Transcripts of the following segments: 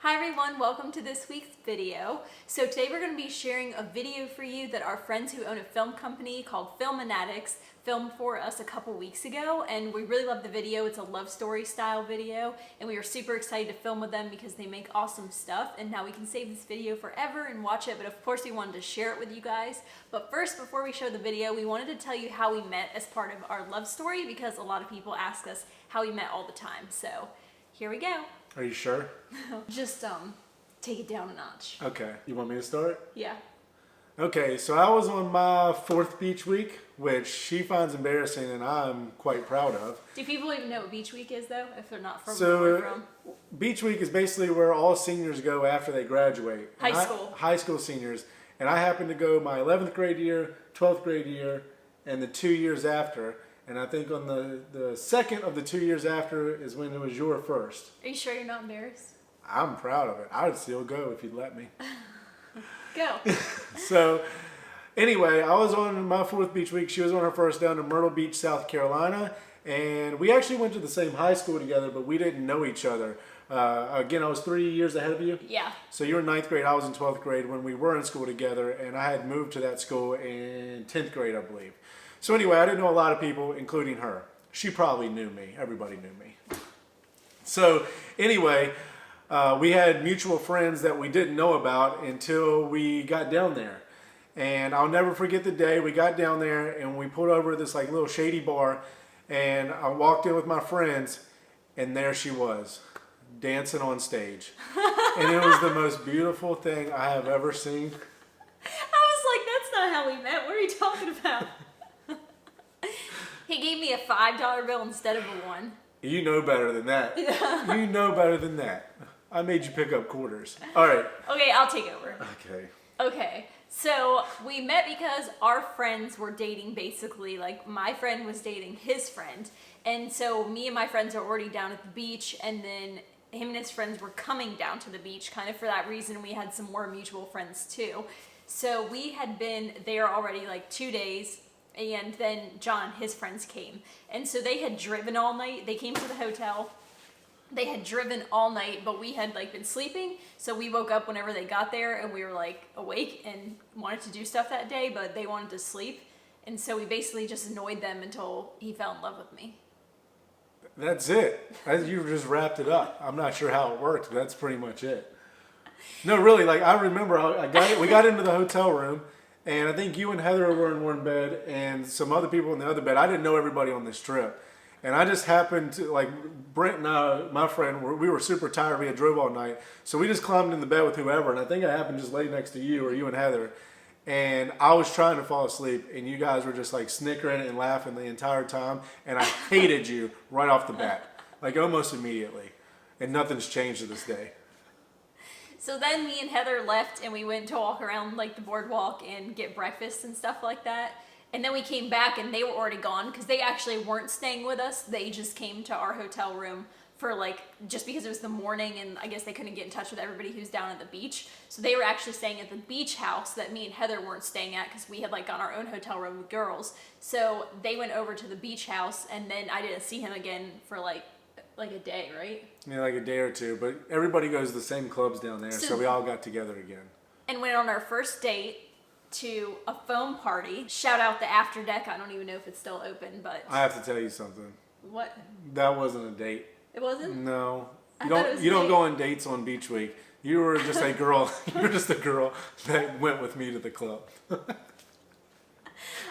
Hi everyone, welcome to this week's video. So today we're going to be sharing a video for you that our friends who own a film company called Filmanatix filmed for us a couple weeks ago, and we really love the video. It's a love story style video and we were super excited to film with them because they make awesome stuff, and now we can save this video forever and watch it, but of course we wanted to share it with you guys. But first, before we show the video, we wanted to tell you how we met as part of our love story because a lot of people ask us how we met all the time. So here we go. Are you sure? Just take it down a notch. Okay. You want me to start? Yeah. Okay, so I was on my 4th beach week, which she finds embarrassing and I'm quite proud of. Do people even know what beach week is though, if they're not from where we're from? Beach week is basically where all seniors go after they graduate. High school seniors. And I happened to go my 11th grade year, 12th grade year, and the 2 years after. And I think on the second of the 2 years after is when it was your first. Are you sure you're not embarrassed? I'm proud of it. I would still go if you'd let me. Go. So anyway, I was on my 4th beach week. She was on her first down to Myrtle Beach, South Carolina. And we actually went to the same high school together, but we didn't know each other. Again, I was 3 years ahead of you. Yeah. So you were in 9th grade, I was in 12th grade when we were in school together. And I had moved to that school in 10th grade, I believe. So anyway, I didn't know a lot of people, including her. She probably knew me. Everybody knew me. So anyway, we had mutual friends that we didn't know about until we got down there. And I'll never forget the day we got down there and we pulled over this like little shady bar, and I walked in with my friends and there she was, dancing on stage. And it was the most beautiful thing I have ever seen. I was like, that's not how we met. What are you talking about? He gave me a $5 bill instead of a $1. You know better than that. You know better than that. I made you pick up quarters. All right. Okay, I'll take over. Okay. So we met because our friends were dating, basically. Like, my friend was dating his friend. And so me and my friends are already down at the beach, and then him and his friends were coming down to the beach. Kind of for that reason, we had some more mutual friends too. So we had been there already like 2 days. And then John, his friends came. And so they had driven all night. They came to the hotel. They had driven all night, but we had like been sleeping. So we woke up whenever they got there and we were like awake and wanted to do stuff that day, but they wanted to sleep. And so we basically just annoyed them until he fell in love with me. That's it. You just wrapped it up. I'm not sure how it worked, but that's pretty much it. No, really, like I remember we got into the hotel room. And I think you and Heather were in one bed and some other people in the other bed. I didn't know everybody on this trip. And I just happened to, like, Brent and I, my friend, we were super tired. We had drove all night. So we just climbed in the bed with whoever. And I think I happened to just lay next to you or you and Heather. And I was trying to fall asleep. And you guys were just, like, snickering and laughing the entire time. And I hated you right off the bat. Like, almost immediately. And nothing's changed to this day. So then me and Heather left and we went to walk around like the boardwalk and get breakfast and stuff like that. And then we came back and they were already gone because they actually weren't staying with us. They just came to our hotel room for like, just because it was the morning and I guess they couldn't get in touch with everybody who's down at the beach. So they were actually staying at the beach house that me and Heather weren't staying at because we had like got our own hotel room with girls. So they went over to the beach house and then I didn't see him again for like a day, right? Yeah, like a day or two. But everybody goes to the same clubs down there, so we all got together again. And went on our first date to a foam party. Shout out the After Deck. I don't even know if it's still open, but... I have to tell you something. What? That wasn't a date. It wasn't? No. You don't go on dates on beach week. You were just a girl. You were just a girl that went with me to the club.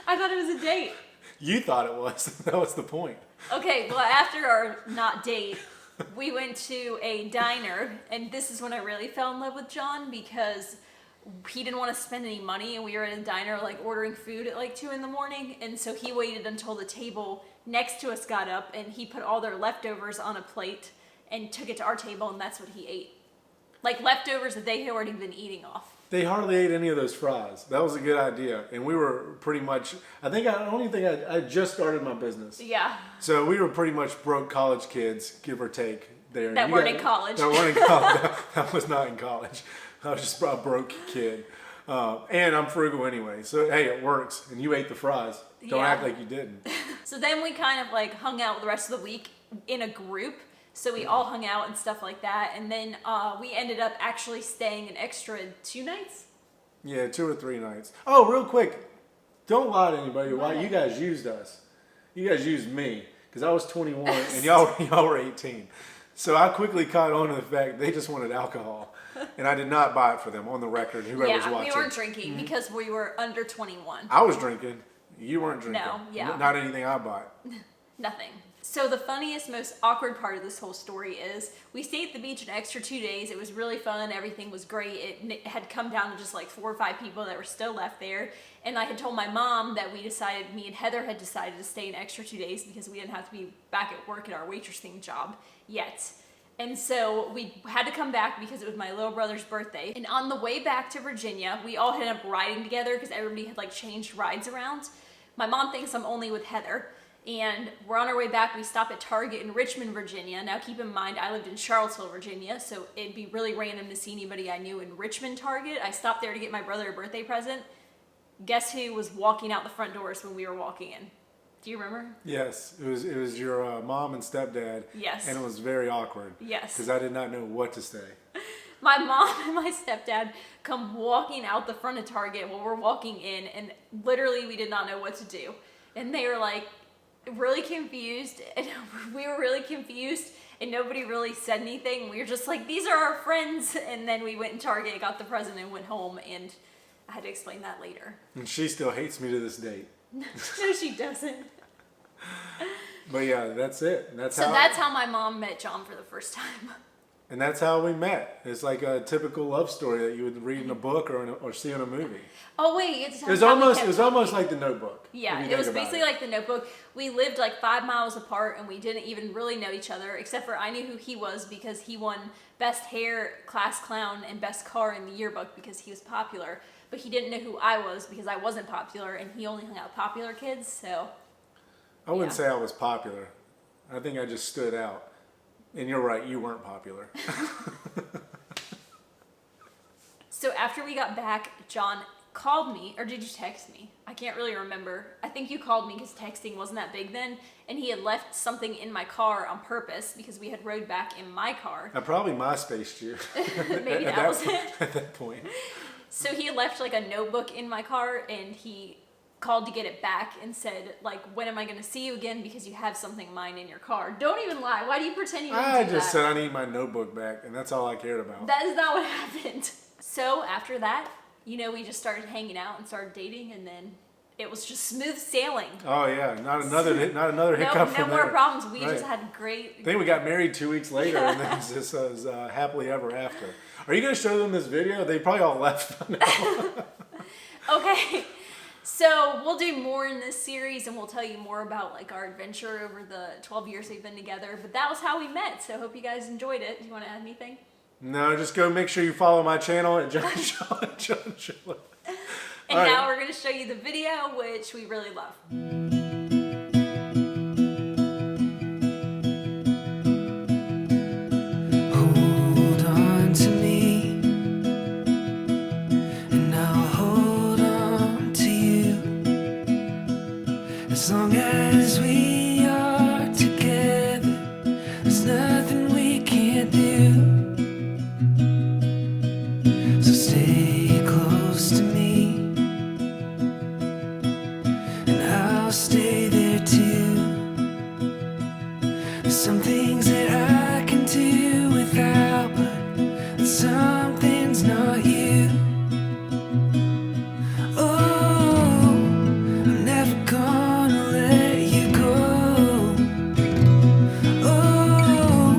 I thought it was a date. You thought it was. That was the point. Okay, well, after our not date, we went to a diner, and this is when I really fell in love with John because he didn't want to spend any money, and we were at a diner like ordering food at like 2 in the morning, and so he waited until the table next to us got up, and he put all their leftovers on a plate and took it to our table, and that's what he ate. Like leftovers that they had already been eating off. They hardly ate any of those fries. That was a good idea. And we were pretty much, I just started my business. Yeah. So we were pretty much broke college kids, give or take. There. That weren't in college. That weren't in college. That was not in college. I was just a broke kid. And I'm frugal anyway. So, hey, it works. And you ate the fries. Don't act like you didn't. So then we kind of like hung out the rest of the week in a group. So we all hung out and stuff like that. And then we ended up actually staying an extra 2 nights. Yeah, 2 or 3 nights. Oh, real quick. Don't lie to anybody why you guys used us. You guys used me because I was 21 and y'all were 18. So I quickly caught on to the fact they just wanted alcohol. And I did not buy it for them, on the record, whoever's watching. Yeah, we weren't drinking because we were under 21. I was drinking. You weren't drinking. No, yeah. Not anything I bought. Nothing. So the funniest, most awkward part of this whole story is we stayed at the beach an extra 2 days. It was really fun. Everything was great. It had come down to just like 4 or 5 people that were still left there. And I had told my mom that me and Heather had decided to stay an extra 2 days because we didn't have to be back at work at our waitressing job yet. And so we had to come back because it was my little brother's birthday. And on the way back to Virginia, we all ended up riding together because everybody had like changed rides around. My mom thinks I'm only with Heather. And we're on our way back. We stop at Target in Richmond, Virginia. Now keep in mind, I lived in Charlottesville, Virginia, so it'd be really random to see anybody I knew in Richmond Target. I stopped there to get my brother a birthday present. Guess who was walking out the front doors when we were walking in? Do you remember? Yes, it was your mom and stepdad. Yes. And it was very awkward. Yes. Because I did not know what to say. My mom and my stepdad come walking out the front of Target while we're walking in, and literally we did not know what to do. And they were like, really confused, and we were really confused, and nobody really said anything. We were just like, these are our friends. And then we went in Target, got the present, and went home, and I had to explain that later. And she still hates me to this date. No, she doesn't. But yeah, that's it. That's how my mom met Jon for the first time. And that's how we met. It's like a typical love story that you would read in a book or see in a movie. Oh wait, it was almost like The Notebook. Yeah, it was basically like The Notebook. We lived like 5 miles apart, and we didn't even really know each other, except for I knew who he was because he won Best Hair, Class Clown, and Best Car in the yearbook because he was popular. But he didn't know who I was because I wasn't popular, and he only hung out with popular kids. So I wouldn't say I was popular. I think I just stood out. And you're right, you weren't popular. So after we got back, Jon called me, or did you text me? I can't really remember. I think you called me because texting wasn't that big then, and he had left something in my car on purpose because we had rode back in my car. I probably MySpaced you. Maybe that was it. At that point. So he had left like a notebook in my car, and he called to get it back and said, like, when am I going to see you again because you have something of mine in your car. Don't even lie. Why do you pretend you didn't do that? I just said I need my notebook back, and that's all I cared about. That is not what happened. So after that, we just started hanging out and started dating, and then it was just smooth sailing. Oh yeah, not another hiccup. No more problems. We just had great. I think we got married 2 weeks later, and then this was happily ever after. Are you going to show them this video? They probably all left now. Okay. So we'll do more in this series, and we'll tell you more about like our adventure over the 12 years we've been together. But that was how we met. So I hope you guys enjoyed it. Do you want to add anything? No, just go make sure you follow my channel at Jon Schiller. And now we're going to show you the video, which we really love. Hold on to me, and I'll hold on to you. As long as we are together, there's nothing we can't do. So stay close to me, and I'll stay there too. There's some things that I can do without, but something's not you. Oh, I'm never gonna let you go. Oh,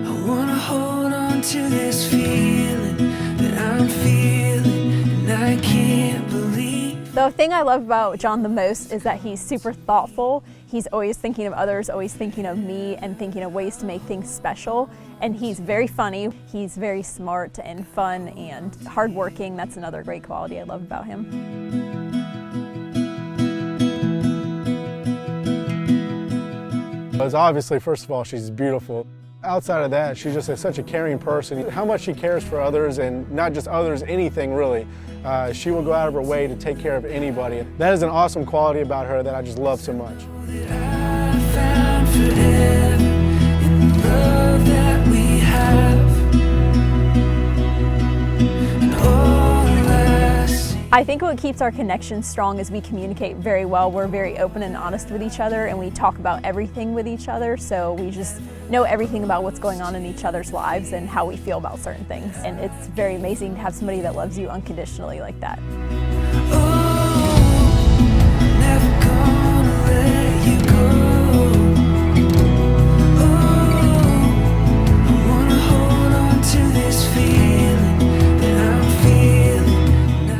I wanna hold on to this feeling that I'm feeling, and I can't believe. The thing I love about Jon the most is that he's super thoughtful. He's always thinking of others, always thinking of me, and thinking of ways to make things special. And he's very funny. He's very smart and fun and hardworking. That's another great quality I love about him. Because obviously, first of all, she's beautiful. Outside of that, she's just such a caring person. How much she cares for others, and not just others, anything really. She will go out of her way to take care of anybody. That is an awesome quality about her that I just love so much. That I found forever in love. I think what keeps our connection strong is we communicate very well. We're very open and honest with each other, and we talk about everything with each other, so we just know everything about what's going on in each other's lives and how we feel about certain things. And it's very amazing to have somebody that loves you unconditionally like that.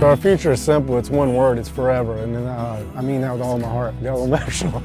Our future is simple. It's one word. It's forever. And I mean that with all my heart. Get a little emotional.